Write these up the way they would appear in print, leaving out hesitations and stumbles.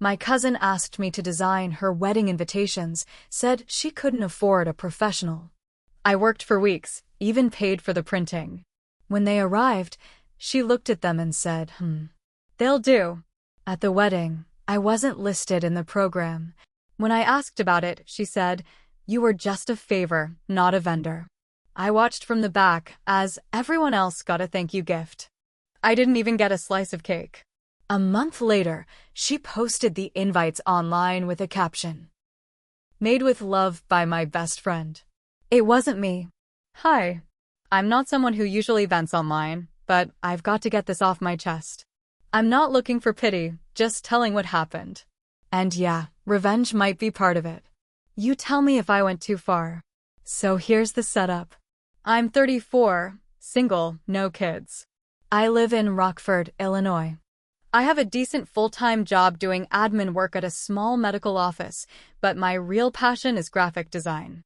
My cousin asked me to design her wedding invitations, said she couldn't afford a professional. I worked for weeks, even paid for the printing. When they arrived, she looked at them and said, they'll do. At the wedding, I wasn't listed in the program. When I asked about it, she said, you were just a favor, not a vendor. I watched from the back as everyone else got a thank you gift. I didn't even get a slice of cake. A month later, she posted the invites online with a caption. Made with love by my best friend. It wasn't me. Hi. I'm not someone who usually vents online, but I've got to get this off my chest. I'm not looking for pity, just telling what happened. And yeah, revenge might be part of it. You tell me if I went too far. So here's the setup. I'm 34, single, no kids. I live in Rockford, Illinois. I have a decent full-time job doing admin work at a small medical office, but my real passion is graphic design.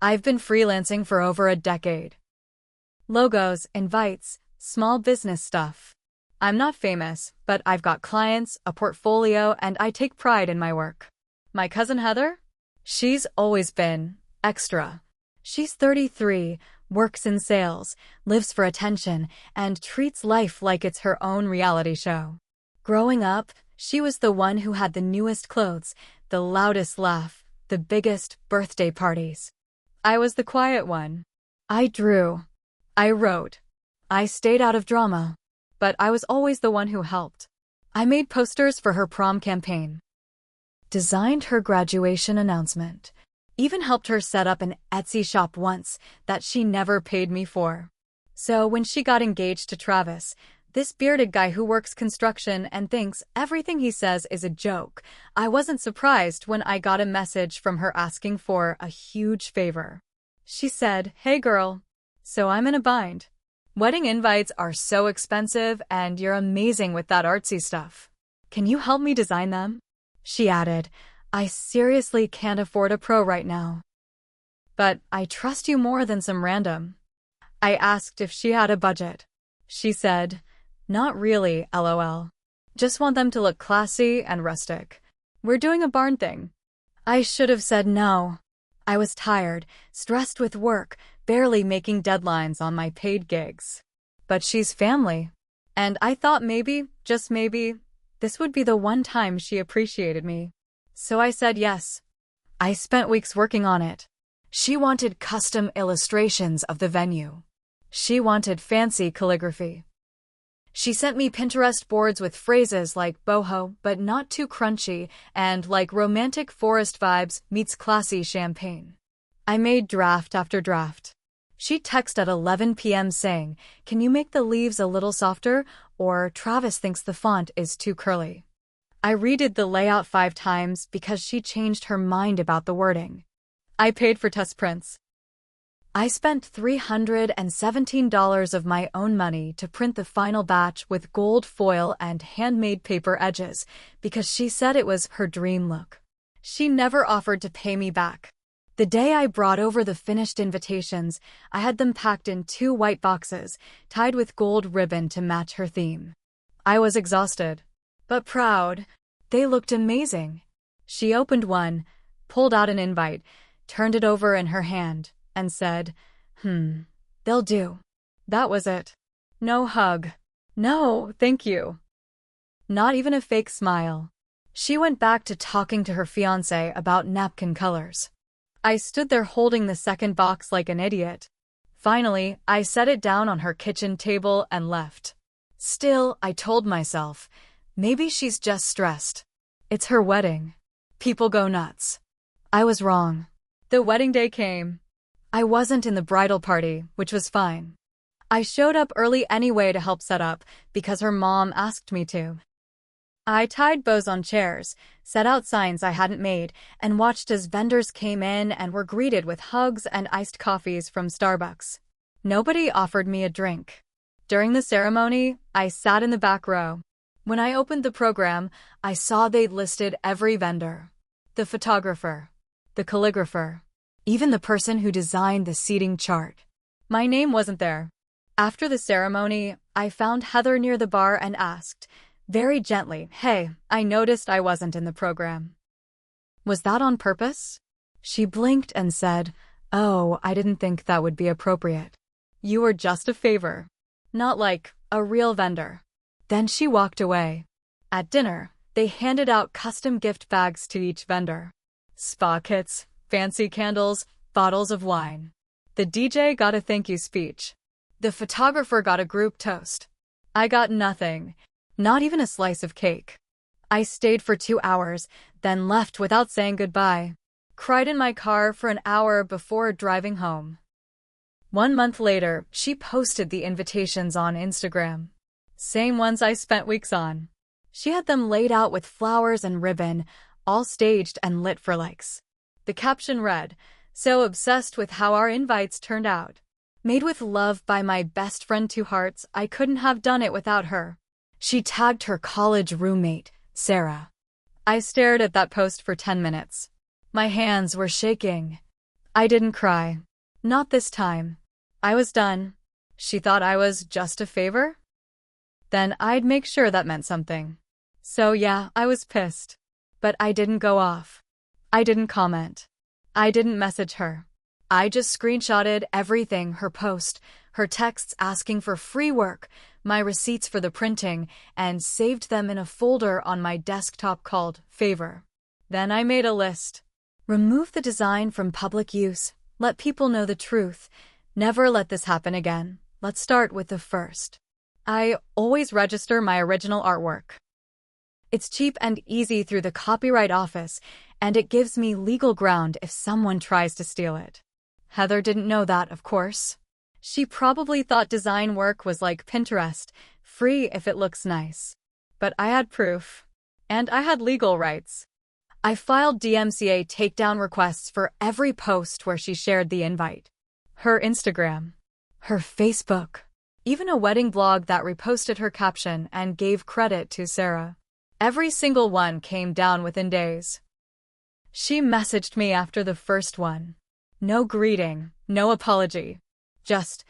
I've been freelancing for over a decade. Logos, invites, small business stuff. I'm not famous, but I've got clients, a portfolio, and I take pride in my work. My cousin Heather? She's always been extra. She's 33, works in sales, lives for attention, and treats life like it's her own reality show. Growing up, she was the one who had the newest clothes, the loudest laugh, the biggest birthday parties. I was the quiet one. I drew. I wrote. I stayed out of drama. But I was always the one who helped. I made posters for her prom campaign. Designed her graduation announcement. Even helped her set up an Etsy shop once that she never paid me for. So when she got engaged to Travis, this bearded guy who works construction and thinks everything he says is a joke, I wasn't surprised when I got a message from her asking for a huge favor. She said, "Hey girl, so I'm in a bind. Wedding invites are so expensive and you're amazing with that artsy stuff. Can you help me design them?" She added, "I seriously can't afford a pro right now. But I trust you more than some random." I asked if she had a budget. She said, "Not really, LOL. Just want them to look classy and rustic. We're doing a barn thing." I should have said no. I was tired, stressed with work, barely making deadlines on my paid gigs. But she's family. And I thought maybe, just maybe, this would be the one time she appreciated me. So I said yes. I spent weeks working on it. She wanted custom illustrations of the venue. She wanted fancy calligraphy. She sent me Pinterest boards with phrases like boho but not too crunchy and like romantic forest vibes meets classy champagne. I made draft after draft. She'd text at 11 p.m. saying, "Can you make the leaves a little softer?" or "Travis thinks the font is too curly." I redid the layout 5 times because she changed her mind about the wording. I paid for test prints. I spent $317 of my own money to print the final batch with gold foil and handmade paper edges because she said it was her dream look. She never offered to pay me back. The day I brought over the finished invitations, I had them packed in 2 white boxes, tied with gold ribbon to match her theme. I was exhausted, but proud. They looked amazing. She opened one, pulled out an invite, turned it over in her hand, and said, "They'll do." That was it. No hug. No, thank you. Not even a fake smile. She went back to talking to her fiancé about napkin colors. I stood there holding the second box like an idiot. Finally, I set it down on her kitchen table and left. Still, I told myself, maybe she's just stressed. It's her wedding. People go nuts. I was wrong. The wedding day came. I wasn't in the bridal party, which was fine. I showed up early anyway to help set up, because her mom asked me to. I tied bows on chairs, set out signs I hadn't made, and watched as vendors came in and were greeted with hugs and iced coffees from Starbucks. Nobody offered me a drink. During the ceremony, I sat in the back row. When I opened the program, I saw they'd listed every vendor. The photographer, the calligrapher, even the person who designed the seating chart. My name wasn't there. After the ceremony, I found Heather near the bar and asked, Very gently, "Hey, I noticed I wasn't in the program. Was that on purpose?" She blinked and said, "Oh, I didn't think that would be appropriate. You were just a favor. Not like a real vendor." Then she walked away. At dinner, they handed out custom gift bags to each vendor. Spa kits, fancy candles, bottles of wine. The DJ got a thank you speech. The photographer got a group toast. I got nothing, not even a slice of cake. I stayed for 2 hours, then left without saying goodbye. Cried in my car for an hour before driving home. 1 month later, she posted the invitations on Instagram. Same ones I spent weeks on. She had them laid out with flowers and ribbon, all staged and lit for likes. The caption read, "So obsessed with how our invites turned out. Made with love by my best friend 2 hearts, I couldn't have done it without her." She tagged her college roommate, Sarah. I stared at that post for 10 minutes. My hands were shaking. I didn't cry. Not this time. I was done. She thought I was just a favor? Then I'd make sure that meant something. So yeah, I was pissed. But I didn't go off. I didn't comment. I didn't message her. I just screenshotted everything, her post, her texts asking for free work, my receipts for the printing, and saved them in a folder on my desktop called Favor. Then I made a list. Remove the design from public use. Let people know the truth. Never let this happen again. Let's start with the first. I always register my original artwork. It's cheap and easy through the Copyright Office, and it gives me legal ground if someone tries to steal it. Heather didn't know that, of course. She probably thought design work was like Pinterest, free if it looks nice. But I had proof. And I had legal rights. I filed DMCA takedown requests for every post where she shared the invite. Her Instagram. Her Facebook. Even a wedding blog that reposted her caption and gave credit to Sarah. Every single one came down within days. She messaged me after the first one. No greeting, no apology. Just,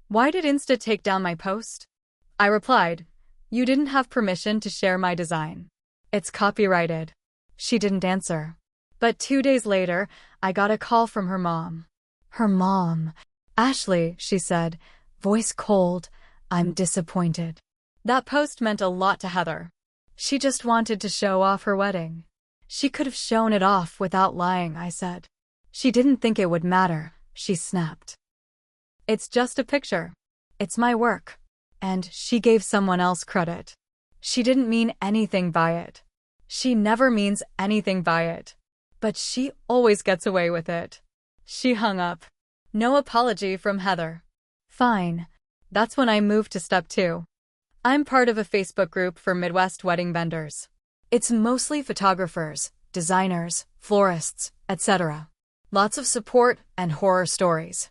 "Why did Insta take down my post?" I replied, "You didn't have permission to share my design. It's copyrighted." She didn't answer. But 2 days later, I got a call from her mom. Her mom. "Ashley," she said, voice cold, "I'm disappointed." That post meant a lot to Heather. She just wanted to show off her wedding. She could have shown it off without lying, I said. She didn't think it would matter, she snapped. "It's just a picture. It's my work." And she gave someone else credit. She didn't mean anything by it. She never means anything by it. But she always gets away with it. She hung up. No apology from Heather. Fine. That's when I moved to step 2. I'm part of a Facebook group for Midwest wedding vendors. It's mostly photographers, designers, florists, etc. Lots of support and horror stories.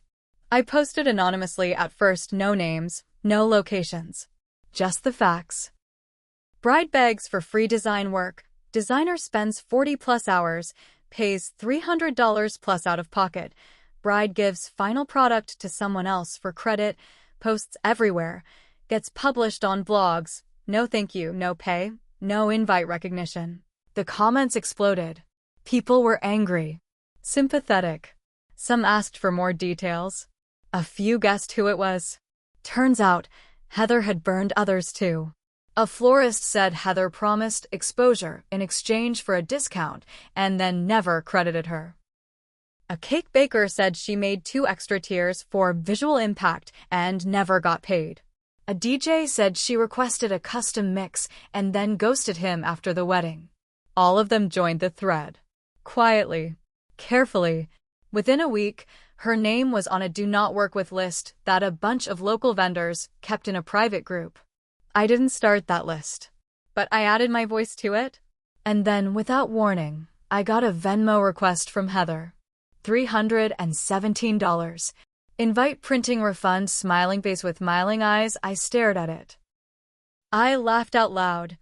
I posted anonymously at first, no names, no locations. Just the facts. Bride begs for free design work. Designer spends 40+ hours, pays $300+ out of pocket. Bride gives final product to someone else for credit, posts everywhere, gets published on blogs, no thank you, no pay, no invite recognition. The comments exploded. People were angry, sympathetic. Some asked for more details. A few guessed who it was. Turns out, Heather had burned others too. A florist said Heather promised exposure in exchange for a discount and then never credited her. A cake baker said she made 2 extra tiers for visual impact and never got paid. A DJ said she requested a custom mix and then ghosted him after the wedding. All of them joined the thread. Quietly, carefully. Within a week, her name was on a do not work with list that a bunch of local vendors kept in a private group. I didn't start that list, but I added my voice to it. And then, without warning, I got a Venmo request from Heather. $317. Invite printing refund, smiling face with smiling eyes. I stared at it. I laughed out loud.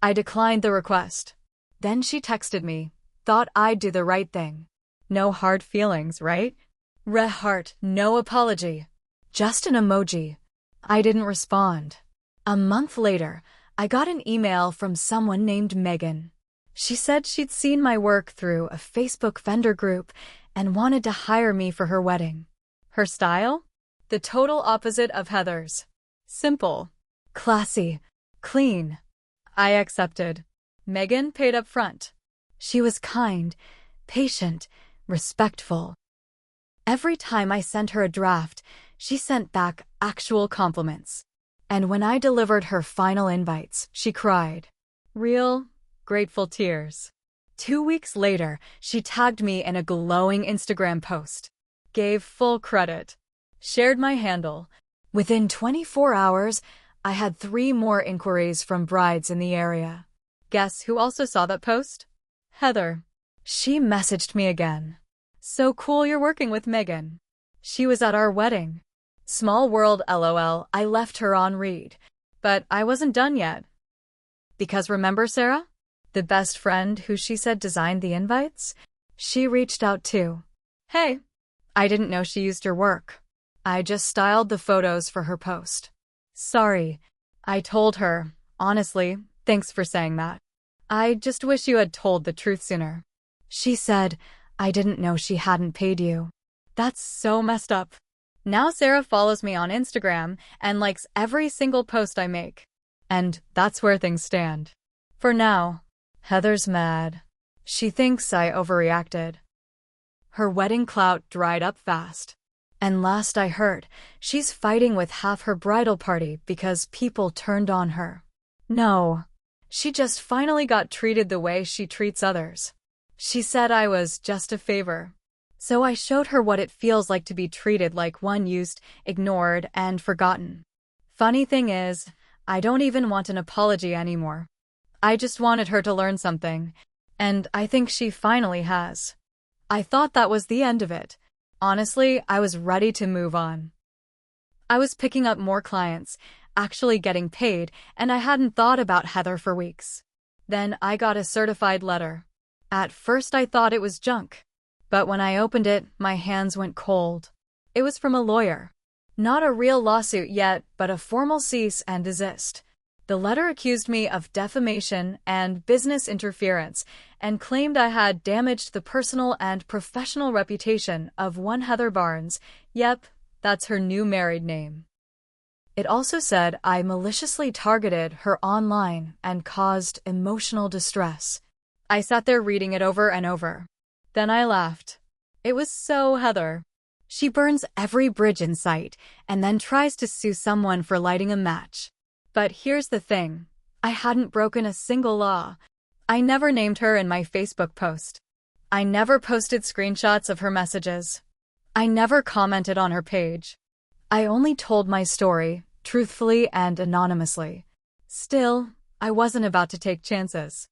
I declined the request. Then she texted me. Thought I'd do the right thing. No hard feelings, right? Heart, no apology. Just an emoji. I didn't respond. A month later, I got an email from someone named Megan. She said she'd seen my work through a Facebook vendor group and wanted to hire me for her wedding. Her style? The total opposite of Heather's. Simple, classy, clean. I accepted. Megan paid up front. She was kind, patient, respectful. Every time I sent her a draft, she sent back actual compliments. And when I delivered her final invites, she cried. Real, grateful tears. 2 weeks later, she tagged me in a glowing Instagram post. Gave full credit. Shared my handle. Within 24 hours, I had 3 more inquiries from brides in the area. Guess who also saw that post? Heather. She messaged me again. So cool you're working with Megan. She was at our wedding. Small world LOL, I left her on read. But I wasn't done yet. Because remember Sarah? The best friend who she said designed the invites? She reached out too. Hey. I didn't know she used your work. I just styled the photos for her post. Sorry. I told her. Honestly, thanks for saying that. I just wish you had told the truth sooner. She said, I didn't know she hadn't paid you. That's so messed up. Now Sarah follows me on Instagram and likes every single post I make. And that's where things stand. For now, Heather's mad. She thinks I overreacted. Her wedding clout dried up fast. And last I heard, she's fighting with half her bridal party because people turned on her. No. She just finally got treated the way she treats others. She said I was just a favor. So I showed her what it feels like to be treated like one used, ignored, and forgotten. Funny thing is, I don't even want an apology anymore. I just wanted her to learn something, and I think she finally has. I thought that was the end of it. Honestly, I was ready to move on. I was picking up more clients, actually getting paid, and I hadn't thought about Heather for weeks. Then I got a certified letter. At first I thought it was junk. But when I opened it, my hands went cold. It was from a lawyer. Not a real lawsuit yet, but a formal cease and desist. The letter accused me of defamation and business interference and claimed I had damaged the personal and professional reputation of one Heather Barnes. Yep, that's her new married name. It also said I maliciously targeted her online and caused emotional distress. I sat there reading it over and over. Then I laughed. It was so Heather. She burns every bridge in sight and then tries to sue someone for lighting a match. But here's the thing. I hadn't broken a single law. I never named her in my Facebook post. I never posted screenshots of her messages. I never commented on her page. I only told my story, truthfully and anonymously. Still, I wasn't about to take chances.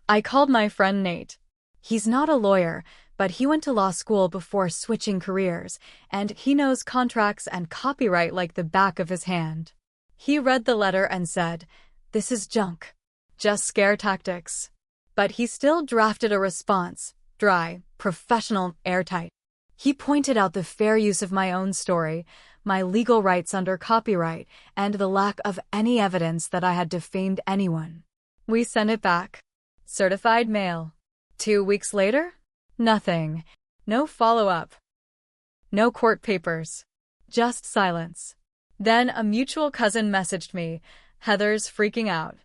I called my friend Nate. He's not a lawyer, but he went to law school before switching careers, and he knows contracts and copyright like the back of his hand. He read the letter and said, "This is junk. Just scare tactics." But he still drafted a response, dry, professional, airtight. He pointed out the fair use of my own story, my legal rights under copyright, and the lack of any evidence that I had defamed anyone. We sent it back. Certified mail. 2 weeks later? Nothing. No follow-up. No court papers. Just silence. Then a mutual cousin messaged me. Heather's freaking out.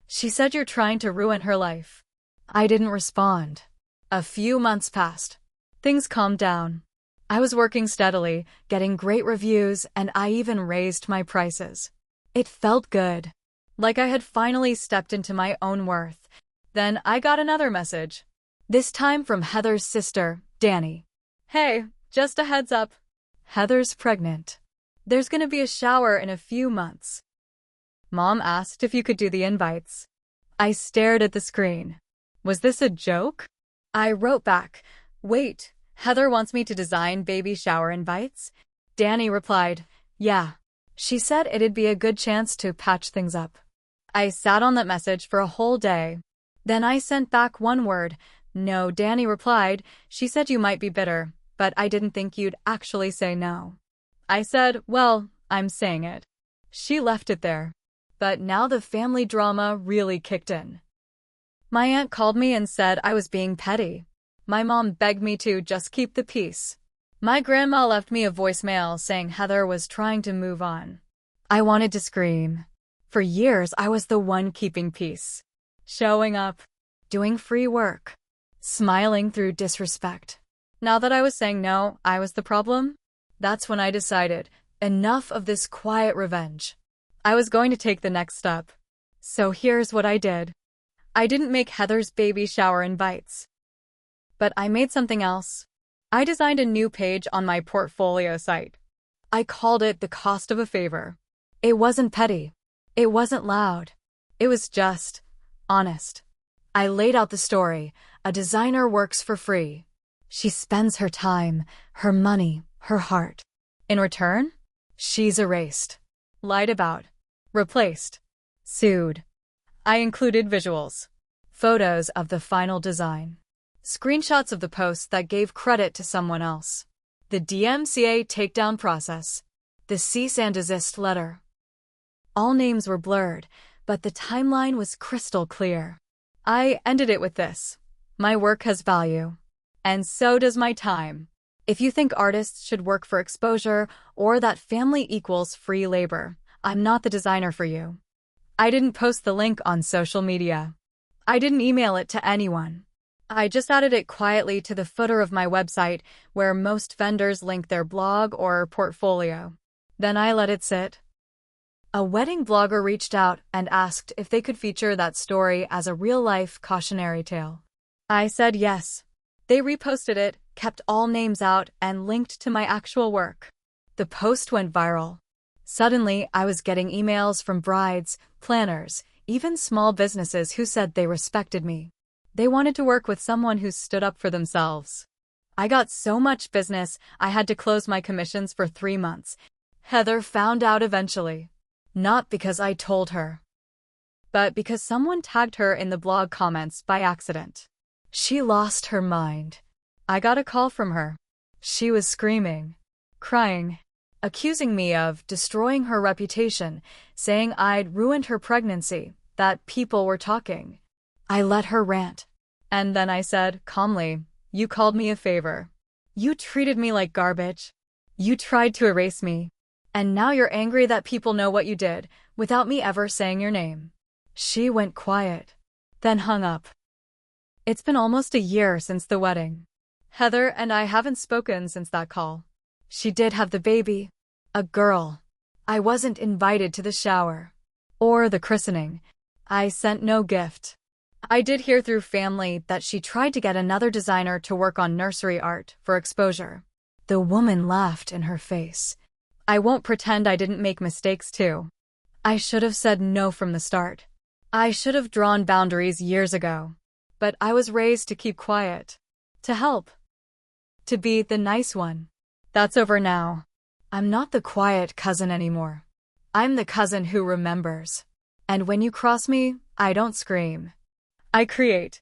She said you're trying to ruin her life. I didn't respond. A few months passed. Things calmed down. I was working steadily, getting great reviews, and I even raised my prices. It felt good. Like I had finally stepped into my own worth. Then I got another message. This time from Heather's sister, Danny. Hey, just a heads up. Heather's pregnant. There's gonna be a shower in a few months. Mom asked if you could do the invites. I stared at the screen. Was this a joke? I wrote back, "Wait, Heather wants me to design baby shower invites?" Danny replied, "Yeah." She said it'd be a good chance to patch things up. I sat on that message for a whole day. Then I sent back one word. No, Danny replied, "She said you might be bitter, but I didn't think you'd actually say no." I said, "Well, I'm saying it." She left it there. But now the family drama really kicked in. My aunt called me and said I was being petty. My mom begged me to just keep the peace. My grandma left me a voicemail saying Heather was trying to move on. I wanted to scream. For years, I was the one keeping peace. Showing up, doing free work, smiling through disrespect. Now that I was saying no, I was the problem. That's when I decided, enough of this quiet revenge. I was going to take the next step. So here's what I did. I didn't make Heather's baby shower invites. But I made something else. I designed a new page on my portfolio site. I called it the cost of a favor. It wasn't petty. It wasn't loud. It was just honest. I laid out the story. A designer works for free. She spends her time, her money, her heart. In return, she's erased, lied about, replaced, sued. I included visuals, photos of the final design, screenshots of the posts that gave credit to someone else, the DMCA takedown process, the cease and desist letter. All names were blurred, but the timeline was crystal clear. I ended it with this. My work has value. And so does my time. If you think artists should work for exposure or that family equals free labor, I'm not the designer for you. I didn't post the link on social media. I didn't email it to anyone. I just added it quietly to the footer of my website where most vendors link their blog or portfolio. Then I let it sit. A wedding blogger reached out and asked if they could feature that story as a real-life cautionary tale. I said yes. They reposted it, kept all names out, and linked to my actual work. The post went viral. Suddenly, I was getting emails from brides, planners, even small businesses who said they respected me. They wanted to work with someone who stood up for themselves. I got so much business, I had to close my commissions for 3 months. Heather found out eventually. Not because I told her, but because someone tagged her in the blog comments by accident. She lost her mind. I got a call from her. She was screaming, crying, accusing me of destroying her reputation, saying I'd ruined her pregnancy, that people were talking. I let her rant. And then I said, calmly, you called me a favor. You treated me like garbage. You tried to erase me. And now you're angry that people know what you did, without me ever saying your name. She went quiet, then hung up. It's been almost a year since the wedding. Heather and I haven't spoken since that call. She did have the baby, a girl. I wasn't invited to the shower or the christening. I sent no gift. I did hear through family that she tried to get another designer to work on nursery art for exposure. The woman laughed in her face. I won't pretend I didn't make mistakes too. I should have said no from the start. I should have drawn boundaries years ago. But I was raised to keep quiet, to help, to be the nice one. That's over now. I'm not the quiet cousin anymore. I'm the cousin who remembers. And when you cross me, I don't scream. I create.